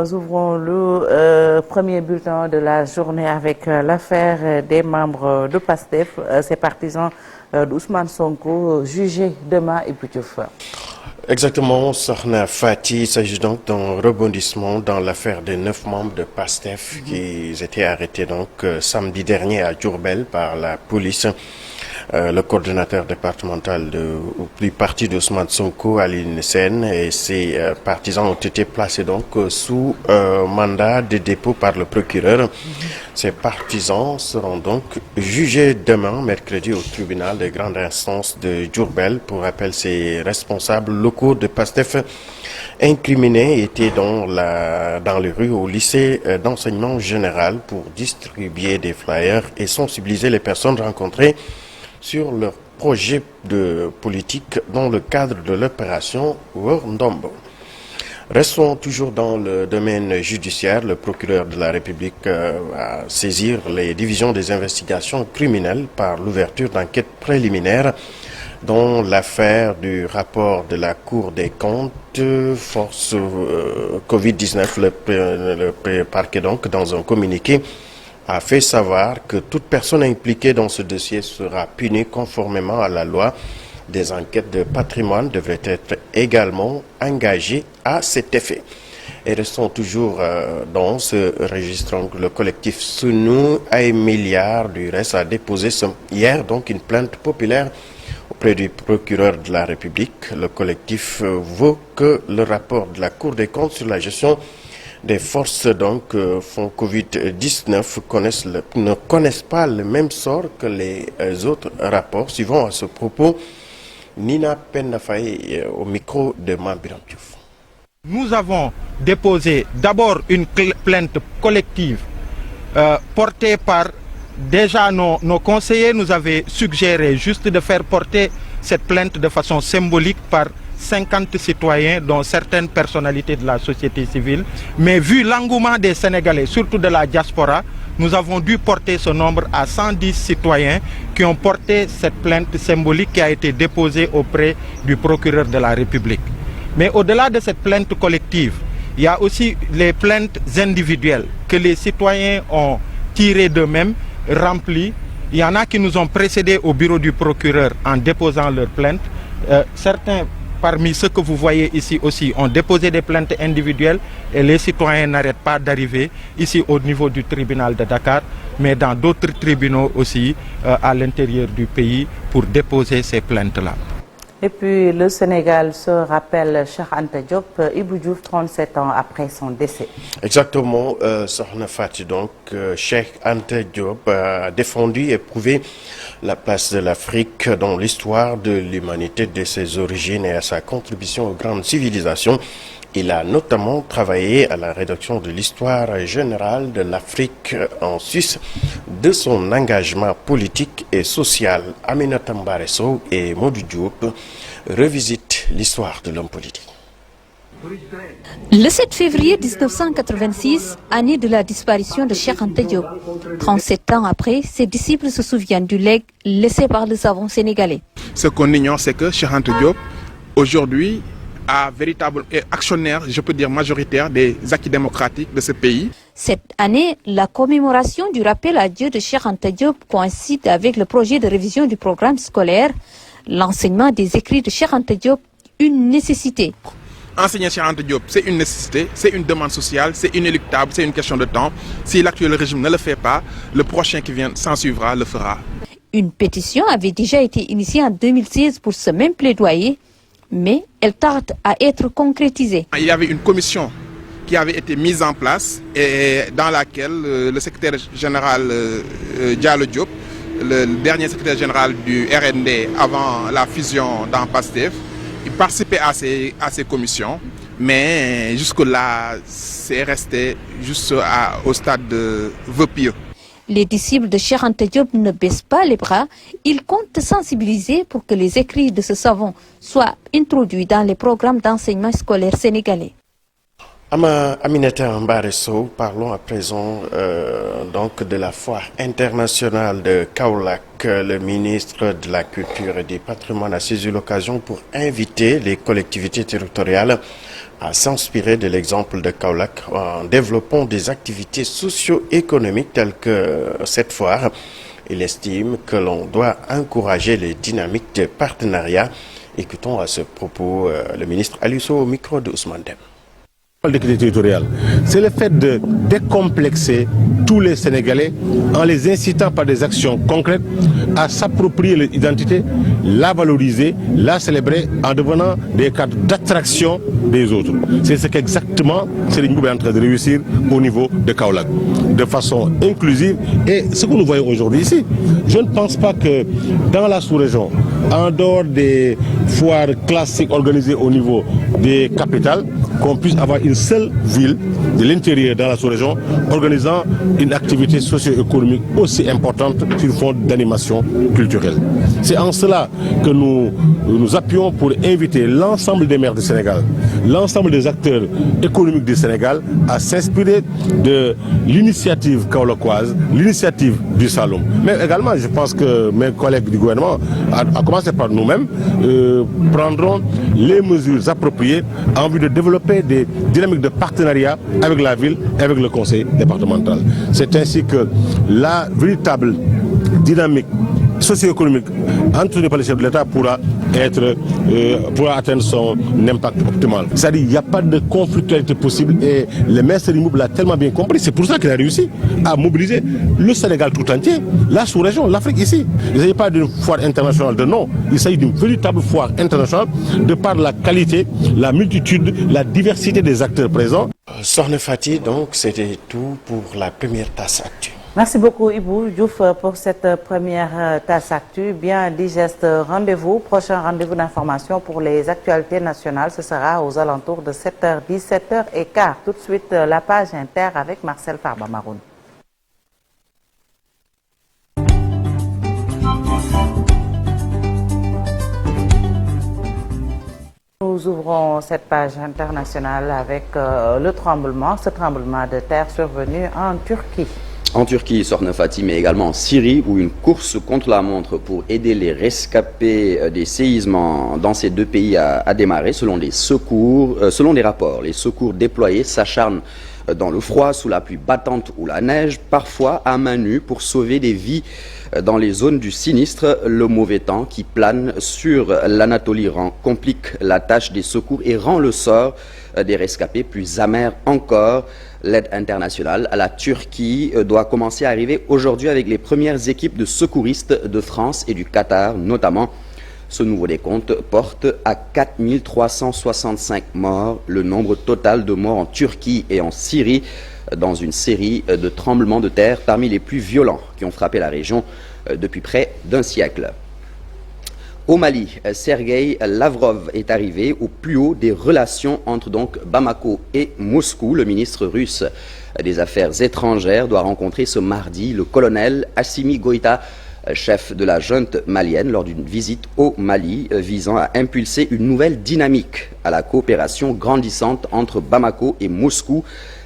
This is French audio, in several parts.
nous ouvrons le premier bulletin de la journée avec l'affaire des membres de PASTEF, ces partisans d'Ousmane Sonko, jugés demain et plutôt fort. Exactement, Sokhna Fati, il s'agit donc d'un rebondissement dans l'affaire des 9 membres de PASTEF qui étaient arrêtés donc samedi dernier à Diourbel par la police. Le coordonnateur départemental du parti d'Ousmane Sonko, Aline Sen, et ses partisans ont été placés donc sous mandat de dépôt par le procureur. Ces partisans seront donc jugés demain, mercredi, au tribunal de grande instance de Diourbel. Pour rappel, ces responsables locaux de PASTEF incriminés étaient dans les rues au lycée d'enseignement général pour distribuer des flyers et sensibiliser les personnes rencontrées sur leur projet de politique dans le cadre de l'opération Worndombo. Restons toujours dans le domaine judiciaire. Le procureur de la République va saisir les divisions des investigations criminelles par l'ouverture d'enquêtes préliminaires dans l'affaire du rapport de la Cour des comptes force Covid-19. Le parquet donc, dans un communiqué, a fait savoir que toute personne impliquée dans ce dossier sera punie conformément à la loi. Des enquêtes de patrimoine devraient être également engagées à cet effet. Et restons toujours dans ce registre. Le collectif Sunu à milliards du reste a déposé hier donc une plainte populaire auprès du procureur de la République. Le collectif veut que le rapport de la Cour des comptes sur la gestion des forces donc fonds Covid-19 ne connaissent pas le même sort que les autres rapports. Suivant à ce propos, Nina Pennafaye au micro de Mambiram Diouf. Nous avons déposé d'abord une plainte collective portée par déjà nos conseillers nous avaient suggéré juste de faire porter cette plainte de façon symbolique par 50 citoyens, dont certaines personnalités de la société civile. Mais vu l'engouement des Sénégalais, surtout de la diaspora, nous avons dû porter ce nombre à 110 citoyens qui ont porté cette plainte symbolique qui a été déposée auprès du procureur de la République. Mais au-delà de cette plainte collective, il y a aussi les plaintes individuelles que les citoyens ont tirées d'eux-mêmes, remplies. Il y en a qui nous ont précédés au bureau du procureur en déposant leurs plaintes. Certains parmi ceux que vous voyez ici aussi ont déposé des plaintes individuelles et les citoyens n'arrêtent pas d'arriver ici au niveau du tribunal de Dakar, mais dans d'autres tribunaux aussi à l'intérieur du pays pour déposer ces plaintes-là. Et puis le Sénégal se rappelle Cheikh Anta Diop, Ibou Diouf, 37 ans après son décès. Exactement, Sokhna Fati, donc Cheikh Anta Diop a défendu et prouvé la place de l'Afrique dans l'histoire de l'humanité, de ses origines et à sa contribution aux grandes civilisations. Il a notamment travaillé à la rédaction de l'histoire générale de l'Afrique en Suisse, de son engagement politique et social. Aminata Mbaresso et Modou Diop revisitent l'histoire de l'homme politique. Le 7 février 1986, année de la disparition de Cheikh Anta Diop. 37 ans après, ses disciples se souviennent du legs laissé par le savant sénégalais. Ce qu'on ignore, c'est que Cheikh Anta Diop, aujourd'hui, véritable actionnaire, je peux dire majoritaire, des acquis démocratiques de ce pays. Cette année, la commémoration du rappel à Dieu de Cheikh Anta Diop coïncide avec le projet de révision du programme scolaire. L'enseignement des écrits de Cheikh Anta Diop, une nécessité. Enseigner Cheikh Anta Diop, c'est une nécessité, c'est une demande sociale, c'est inéluctable, c'est une question de temps. Si l'actuel régime ne le fait pas, le prochain qui vient s'en suivra, le fera. Une pétition avait déjà été initiée en 2016 pour ce même plaidoyer, mais elle tarde à être concrétisée. Il y avait une commission qui avait été mise en place et dans laquelle le secrétaire général Diallo Diop, le dernier secrétaire général du RND avant la fusion dans PASTEF, il participait à ces commissions, mais jusque-là, c'est resté juste au stade de vœux pieux. Les disciples de Cheikh Anta Diop ne baissent pas les bras. Ils comptent sensibiliser pour que les écrits de ce savant soient introduits dans les programmes d'enseignement scolaire sénégalais. Aminata Mbaresso, parlons à présent donc de la foire internationale de Kaolack. Le ministre de la Culture et du Patrimoine a saisi l'occasion pour inviter les collectivités territoriales à s'inspirer de l'exemple de Kaolack en développant des activités socio-économiques telles que cette foire. Il estime que l'on doit encourager les dynamiques de partenariat. Écoutons à ce propos le ministre Aliou au micro de Ousmane Dem. L'équité territoriale, c'est le fait de décomplexer tous les Sénégalais en les incitant par des actions concrètes à s'approprier leur identité, la valoriser, la célébrer en devenant des cadres d'attraction des autres. C'est ce qu'exactement Serigne Mboup est en train de réussir au niveau de Kaolack, de façon inclusive. Et ce que nous voyons aujourd'hui ici, je ne pense pas que dans la sous-région, en dehors des foires classiques organisées au niveau des capitales, qu'on puisse avoir une seule ville de l'intérieur dans la sous-région organisant une activité socio-économique aussi importante sur fond d'animation culturelle. C'est en cela que nous nous appuyons pour inviter l'ensemble des maires du Sénégal, l'ensemble des acteurs économiques du Sénégal à s'inspirer de l'initiative kaolackoise, l'initiative du Saloum. Mais également, je pense que mes collègues du gouvernement, à commencer par nous-mêmes, prendront les mesures appropriées en vue de développer des dynamiques de partenariat avec la ville et avec le conseil départemental. C'est ainsi que la véritable dynamique socio-économique entretenue par les chefs de l'État pourra atteindre son impact optimal. C'est-à-dire qu'il n'y a pas de conflictualité possible et le maire Serigne Mboup l'a tellement bien compris. C'est pour ça qu'il a réussi à mobiliser le Sénégal tout entier, la sous-région, l'Afrique ici. Il ne s'agit pas d'une foire internationale de nom, il s'agit d'une véritable foire internationale de par la qualité, la multitude, la diversité des acteurs présents. Sokhna Fati, donc c'était tout pour la première tasse actu. Merci beaucoup Ibou Diouf pour cette première tasse actu. Bien digeste rendez-vous. Prochain rendez-vous d'information pour les actualités nationales. Ce sera aux alentours de 7h, 17h15. Tout de suite, la page inter avec Marcel Farba Maroun. Nous ouvrons cette page internationale avec ce tremblement de terre survenu en Turquie. En Turquie, Sokhna Fati, mais également en Syrie, où une course contre la montre pour aider les rescapés des séismes dans ces deux pays a démarré. Selon les rapports, les secours déployés s'acharnent dans le froid, sous la pluie battante ou la neige, parfois à main nue pour sauver des vies dans les zones du sinistre. Le mauvais temps qui plane sur l'Anatolie complique la tâche des secours et rend le sort des rescapés plus amer encore. L'aide internationale à la Turquie doit commencer à arriver aujourd'hui avec les premières équipes de secouristes de France et du Qatar notamment. Ce nouveau décompte porte à 4365 morts, le nombre total de morts en Turquie et en Syrie dans une série de tremblements de terre parmi les plus violents qui ont frappé la région depuis près d'un siècle. Au Mali, Sergueï Lavrov est arrivé au plus haut des relations entre donc Bamako et Moscou. Le ministre russe des Affaires étrangères doit rencontrer ce mardi le colonel Assimi Goïta, chef de la junte malienne, lors d'une visite au Mali visant à impulser une nouvelle dynamique à la coopération grandissante entre Bamako et Moscou.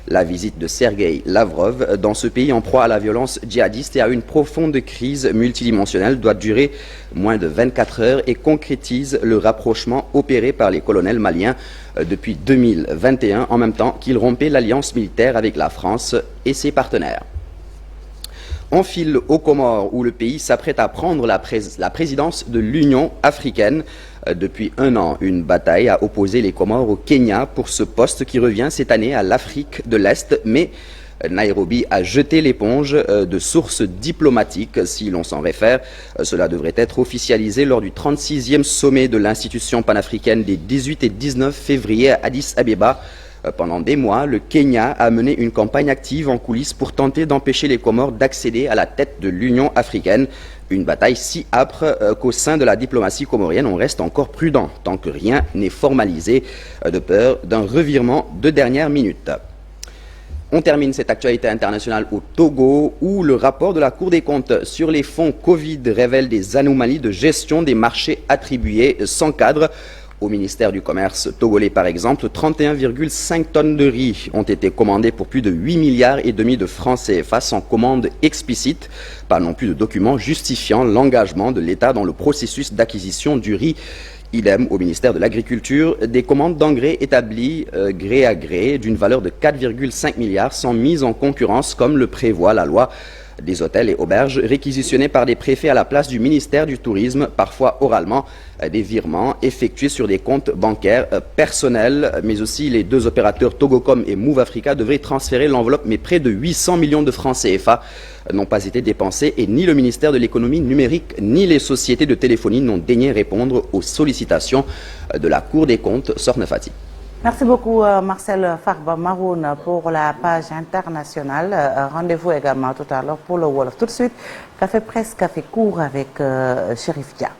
La visite de Sergueï Lavrov dans ce pays en proie à la violence djihadiste et à une profonde crise multidimensionnelle doit durer moins de 24 heures et concrétise le rapprochement opéré par les colonels maliens depuis 2021 en même temps qu'ils rompaient l'alliance militaire avec la France et ses partenaires. On file aux Comores où le pays s'apprête à prendre la présidence de l'Union africaine. Depuis un an, une bataille a opposé les Comores au Kenya pour ce poste qui revient cette année à l'Afrique de l'Est. Mais Nairobi a jeté l'éponge de sources diplomatiques, si l'on s'en réfère. Cela devrait être officialisé lors du 36e sommet de l'institution panafricaine des 18 et 19 février à Addis Abeba. Pendant des mois, le Kenya a mené une campagne active en coulisses pour tenter d'empêcher les Comores d'accéder à la tête de l'Union africaine. Une bataille si âpre qu'au sein de la diplomatie comorienne, on reste encore prudent tant que rien n'est formalisé, de peur d'un revirement de dernière minute. On termine cette actualité internationale au Togo où le rapport de la Cour des comptes sur les fonds Covid révèle des anomalies de gestion des marchés attribués sans cadre Au ministère du Commerce togolais, par exemple, 31,5 tonnes de riz ont été commandées pour plus de 8 milliards et demi de francs CFA sans commande explicite, pas non plus de documents justifiant l'engagement de l'État dans le processus d'acquisition du riz. Idem au ministère de l'Agriculture, des commandes d'engrais établies gré à gré d'une valeur de 4,5 milliards sans mise en concurrence comme le prévoit la loi. Des hôtels et auberges réquisitionnés par des préfets à la place du ministère du Tourisme, parfois oralement, des virements effectués sur des comptes bancaires personnels, mais aussi les deux opérateurs Togocom et Move Africa devraient transférer l'enveloppe, mais près de 800 millions de francs CFA n'ont pas été dépensés et ni le ministère de l'économie numérique ni les sociétés de téléphonie n'ont daigné répondre aux sollicitations de la Cour des comptes. Sorna Fati. Merci beaucoup Marcel Farba Maroun pour la page internationale. Rendez-vous également tout à l'heure pour le Wolof. Tout de suite, Café Presse, Café Court avec Chérif Dia.